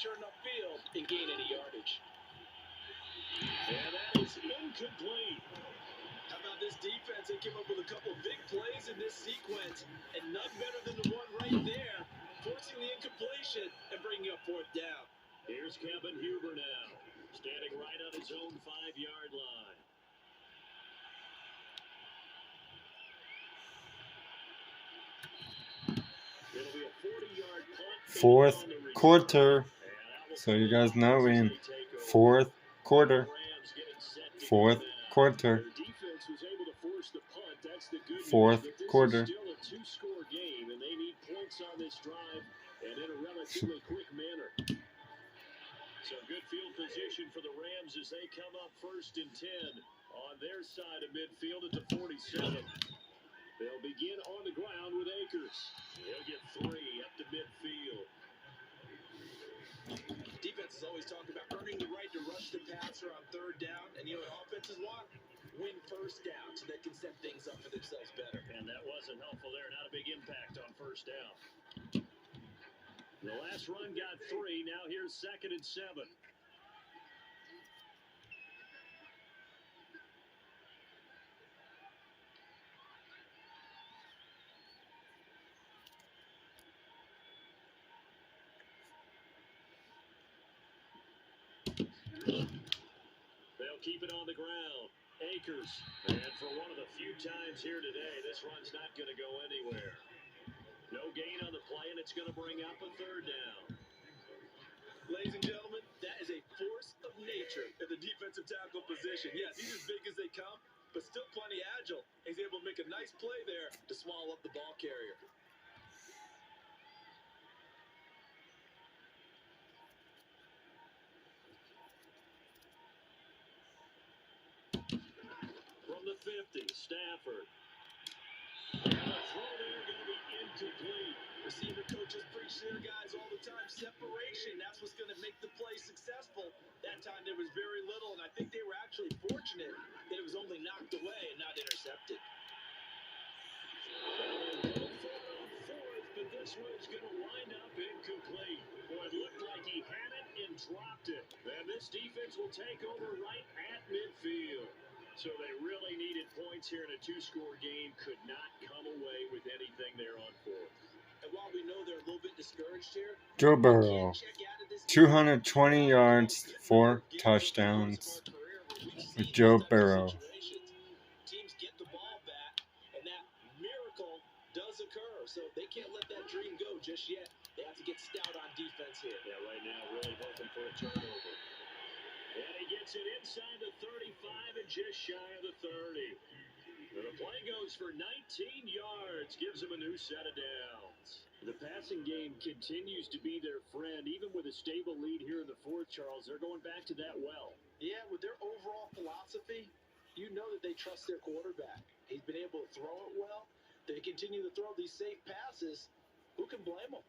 return upfield and gain any yardage. And that is incomplete. How about this defense? They came up with a couple big plays in this sequence, and none better than the one right there, forcing the incompletion and bringing up fourth down. Here's Kevin Huber now, standing right on his own 5-yard line. It'll be a 40-yard punt. Fourth quarter. So you guys know we're in fourth quarter. Fourth quarter. Fourth quarter. Still a two-score game, and they need points on this drive and in a relatively quick manner. So good field position for the Rams as they come up 1st and 10 on their side of midfield at the 47. They'll begin on the ground with Akers. He'll get 3 up to midfield. Defense is always talking about earning the right to rush the passer on 3rd down, and you know what offenses want? Win 1st down so they can set things up for themselves better. And that wasn't helpful there. Not a big impact on 1st down. The last run got 3. Now here's 2nd and 7. They'll keep it on the ground. Akers. And for one of the few times here today, this run's not going to go anywhere. No gain on the play, and it's going to bring up a 3rd down. Ladies and gentlemen, that is a force of nature in the defensive tackle position. Yes, he's as big as they come, but still plenty agile. He's able to make a nice play there to swallow up the ball carrier. From the 50, Stafford. And the throw there going to be incomplete. Receiver coaches preach to their guys all the time. Separation, that's what's going to make the play successful. That time there was very little, and I think they were actually fortunate that it was only knocked away and not intercepted. But this one's going to wind up incomplete. Boy, it looked like he had it and dropped it. And this defense will take over right at midfield. So they really needed points here in a 2-score game. Could not come away with anything there on 4th. And while we know they're a little bit discouraged here, Joe Burrow, 220 yards, 4 touchdowns with Joe Burrow. Teams get the ball back, and that miracle does occur. So they can't let that dream go just yet. They have to get stout on defense here. Yeah, right now really hoping for a turnover. And he gets it inside the 35 and just shy of the 30. The play goes for 19 yards, gives him a new set of downs. The passing game continues to be their friend, even with a stable lead here in the 4th, Charles. They're going back to that well. Yeah, with their overall philosophy, you know that they trust their quarterback. He's been able to throw it well. They continue to throw these safe passes. Who can blame them?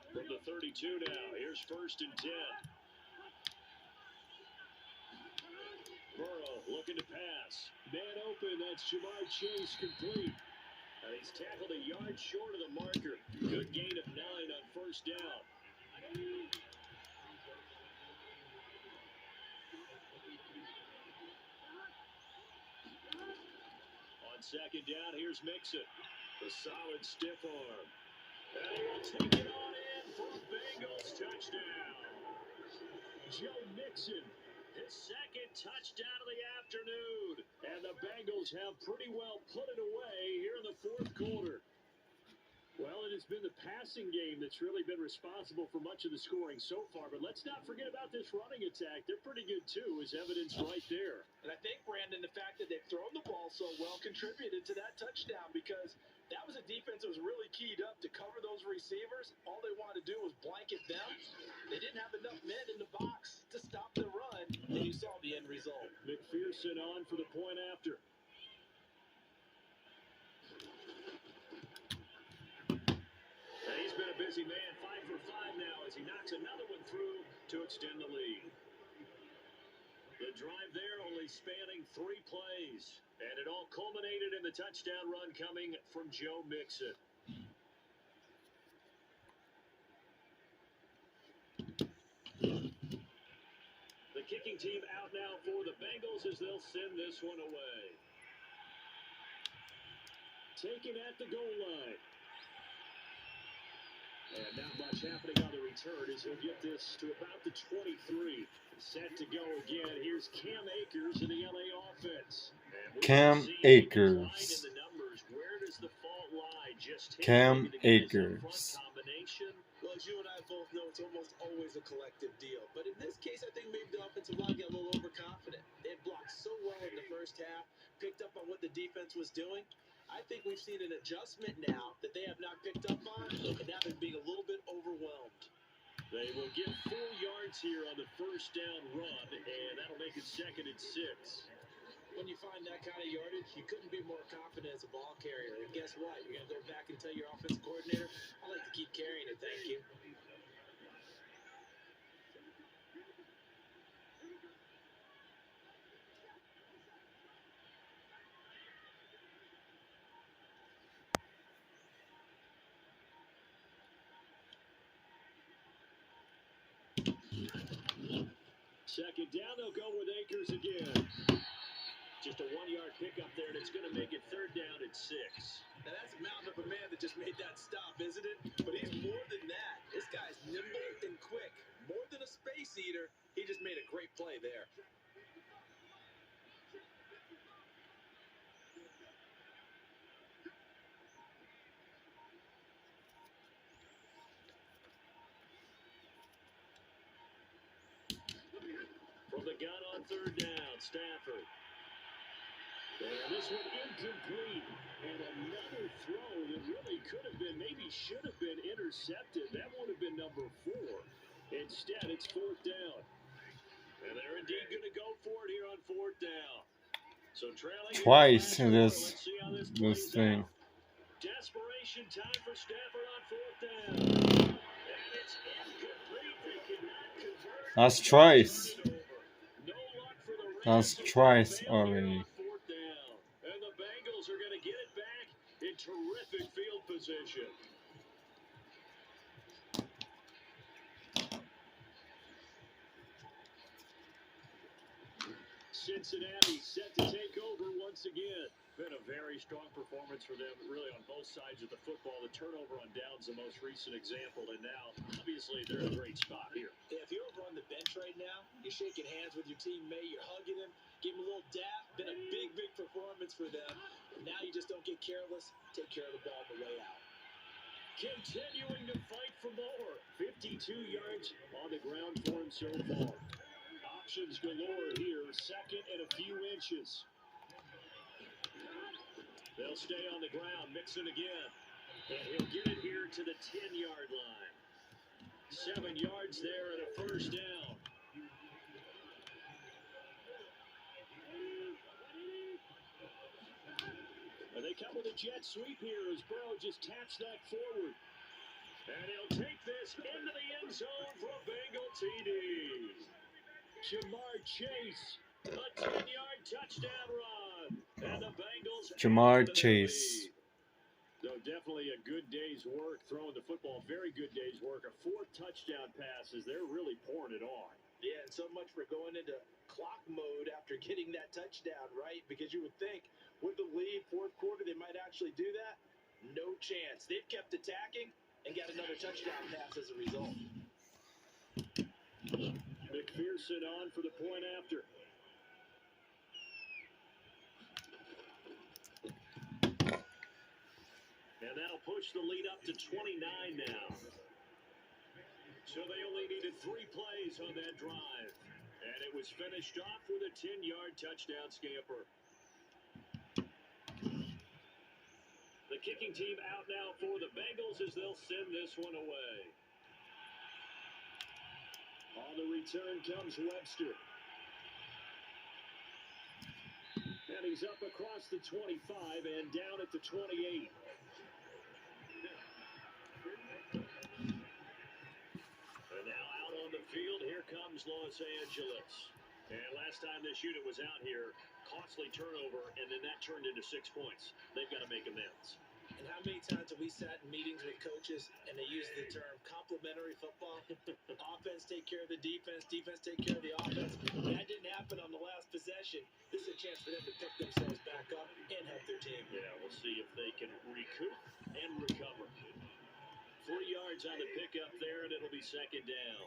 From the 32 now, here's 1st and 10. Burrow looking to pass. Man open, that's Jamar Chase complete. And he's tackled a yard short of the marker. Good gain of 9 on 1st down. On 2nd down, here's Mixon. The solid stiff arm. And he will take it on in for a Bengals touchdown. Joe Mixon, his 2nd touchdown of the afternoon. And the Bengals have pretty well put it away here in the 4th quarter. Well, it has been the passing game that's really been responsible for much of the scoring so far. But let's not forget about this running attack. They're pretty good, too, as evidenced right there. And I think, Brandon, the fact that they've thrown the ball so well contributed to that touchdown, because that was a defense that was really keyed up to cover those receivers. All they wanted to do was blanket them. They didn't have enough men in the box to stop the run, and you saw the end result. McPherson on for the point after. He's been a busy man, 5 for 5 now as he knocks another one through to extend the lead. The drive there only spanning 3 plays, and it all culminated in the touchdown run coming from Joe Mixon. kicking team out now for the Bengals as they'll send this one away. Taken at the goal line. And not much happening on the return as he'll get this to about the 23. Set to go again. Here's Cam Akers in the LA offense. Cam Akers. Where does the fault lie? Just Cam Akers. Well, as you and I both know, it's almost always a collective deal. But in this case, I think maybe the offensive line got a little overconfident. They had blocked so well in the first half, picked up on what the defense was doing. I think we've seen an adjustment now that they have not picked up on, and now they're being a little bit overwhelmed. They will get 4 yards here on the first down run, and that'll make it 2nd and 6. When you find that kind of yardage, you couldn't be more confident as a ball carrier. And guess what? You're going to go back and tell your offensive coordinator, I like to keep carrying it, thank you. Second down, they'll go with Akers again. Just a 1-yard pickup there, and it's going to make it 3rd down and 6. Now that's a mountain of a man that just made that stop, isn't it? But he's more than that. This guy's nimble and quick. More than a space eater, he just made a great play there. From the gun on 3rd down, Stafford. And this one incomplete. And another throw that really could have been, maybe should have been intercepted. That would have been number 4. Instead, it's 4th down. And they're indeed going to go for it here on 4th down. So trailing Twice in this thing. Desperation time for Stafford on 4th down. And it's incomplete. They cannot convert. That's twice. That's twice already. And the Bengals are going to get it back in terrific field position. Cincinnati set to take over once again. Been a very strong performance for them, really, on both sides of the football. The turnover on downs, the most recent example, and now, obviously, they're in a great spot here. Yeah, if you're over on the bench right now, you're shaking hands with your teammate, you're hugging him, give him a little dap. Been a big, big performance for them. Now you just don't get careless. Take care of the ball on the way out. Continuing to fight for more. 52 yards on the ground for him so far. Options galore here. 2nd and a few inches. They'll stay on the ground. Mixon again. And he'll get it here to the 10-yard line. 7 yards there and a first down. And they come with a jet sweep here as Burrow just taps that forward. And he'll take this into the end zone for a Bengal TD. Jamar Chase, a 10-yard touchdown run. And the Bengals. Jamar Chase. So definitely a good day's work throwing the football. Very good day's work. A 4th touchdown pass as they're really pouring it on. Yeah, and so much for going into clock mode after getting that touchdown, right? Because you would think with the lead, 4th quarter, they might actually do that. No chance. They've kept attacking and got another touchdown pass as a result. McPherson on for the point after. And that'll push the lead up to 29 now. So they only needed 3 plays on that drive. And it was finished off with a 10-yard touchdown scamper. The kicking team out now for the Bengals as they'll send this one away. On the return comes Webster. And he's up across the 25 and down at the 28. And now out on the field, here comes Los Angeles. And last time this unit was out here, costly turnover, and then that turned into 6 points. They've got to make amends. And how many times have we sat in meetings with coaches and they use the term complementary football? Offense take care of the defense, defense take care of the offense. That didn't happen on the last possession. This is a chance for them to pick themselves back up and help their team. Yeah, we'll see if they can recoup and recover. 3 yards on the pickup there, and it'll be second down.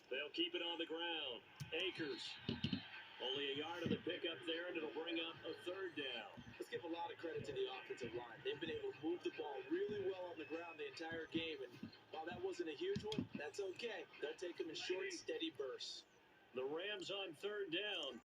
They'll keep it on the ground. Akers. Only a yard on the pickup there, and it'll bring up a third down. Let's give a lot of credit to the offensive line. They've been able to move the ball really well on the ground the entire game, and while that wasn't a huge one, that's okay. They'll take them in short, steady bursts. The Rams on third down.